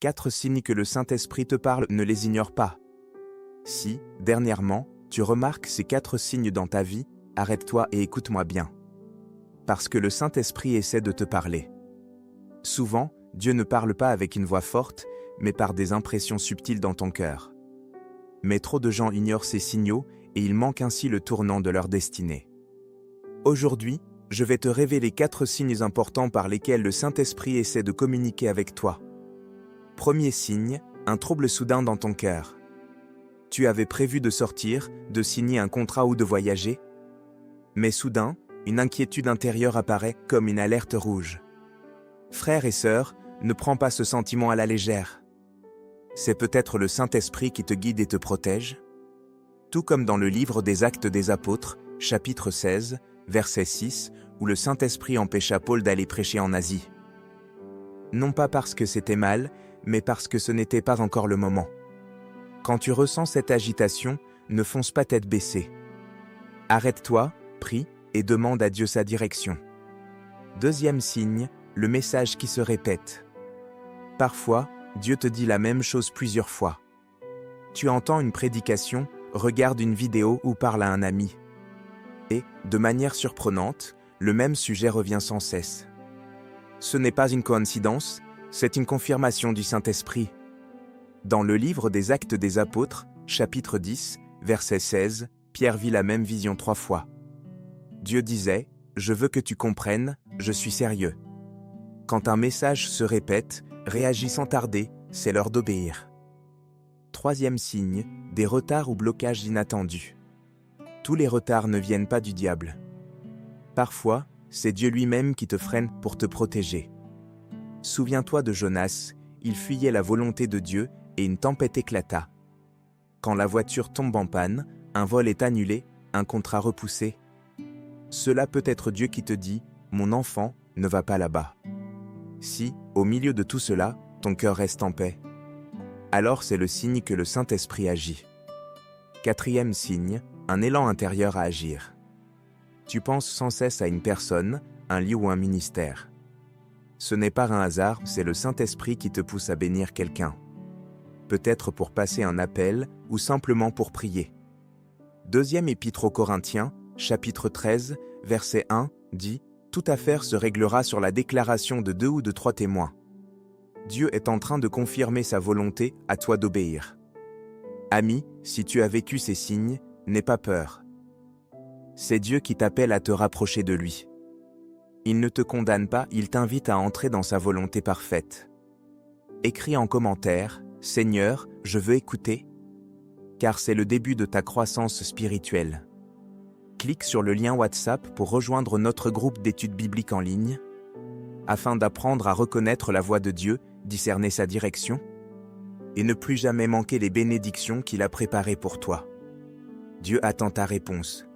4 signes que le Saint-Esprit te parle, ne les ignore pas. Si, dernièrement, tu remarques ces 4 signes dans ta vie, arrête-toi et écoute-moi bien. Parce que le Saint-Esprit essaie de te parler. Souvent, Dieu ne parle pas avec une voix forte, mais par des impressions subtiles dans ton cœur. Mais trop de gens ignorent ces signaux et ils manquent ainsi le tournant de leur destinée. Aujourd'hui, je vais te révéler 4 signes importants par lesquels le Saint-Esprit essaie de communiquer avec toi. Premier signe, un trouble soudain dans ton cœur. Tu avais prévu de sortir, de signer un contrat ou de voyager, mais soudain, une inquiétude intérieure apparaît comme une alerte rouge. Frères et sœurs, ne prends pas ce sentiment à la légère. C'est peut-être le Saint-Esprit qui te guide et te protège. Tout comme dans le livre des Actes des Apôtres, chapitre 16, verset 6, où le Saint-Esprit empêcha Paul d'aller prêcher en Asie. Non pas parce que c'était mal, mais parce que ce n'était pas encore le moment. Quand tu ressens cette agitation, ne fonce pas tête baissée. Arrête-toi, prie et demande à Dieu sa direction. Deuxième signe, le message qui se répète. Parfois, Dieu te dit la même chose plusieurs fois. Tu entends une prédication, regardes une vidéo ou parles à un ami. Et, de manière surprenante, le même sujet revient sans cesse. Ce n'est pas une coïncidence, c'est une confirmation du Saint-Esprit. Dans le livre des Actes des Apôtres, chapitre 10, verset 16, Pierre vit la même vision 3 fois. Dieu disait, « Je veux que tu comprennes, je suis sérieux. » Quand un message se répète, réagis sans tarder, c'est l'heure d'obéir. Troisième signe, des retards ou blocages inattendus. Tous les retards ne viennent pas du diable. Parfois, c'est Dieu lui-même qui te freine pour te protéger. Souviens-toi de Jonas, il fuyait la volonté de Dieu et une tempête éclata. Quand la voiture tombe en panne, un vol est annulé, un contrat repoussé. Cela peut être Dieu qui te dit « Mon enfant, ne va pas là-bas ». Si, au milieu de tout cela, ton cœur reste en paix, alors c'est le signe que le Saint-Esprit agit. Quatrième signe, un élan intérieur à agir. Tu penses sans cesse à une personne, un lieu ou un ministère. Ce n'est pas un hasard, c'est le Saint-Esprit qui te pousse à bénir quelqu'un. Peut-être pour passer un appel ou simplement pour prier. Deuxième épître aux Corinthiens, chapitre 13, verset 1, dit « Toute affaire se réglera sur la déclaration de 2 ou de 3 témoins. » Dieu est en train de confirmer sa volonté, à toi d'obéir. Ami, si tu as vécu ces signes, n'aie pas peur. C'est Dieu qui t'appelle à te rapprocher de lui. Il ne te condamne pas, il t'invite à entrer dans sa volonté parfaite. Écris en commentaire « Seigneur, je veux écouter », car c'est le début de ta croissance spirituelle. Clique sur le lien WhatsApp pour rejoindre notre groupe d'études bibliques en ligne, afin d'apprendre à reconnaître la voix de Dieu, discerner sa direction, et ne plus jamais manquer les bénédictions qu'il a préparées pour toi. Dieu attend ta réponse.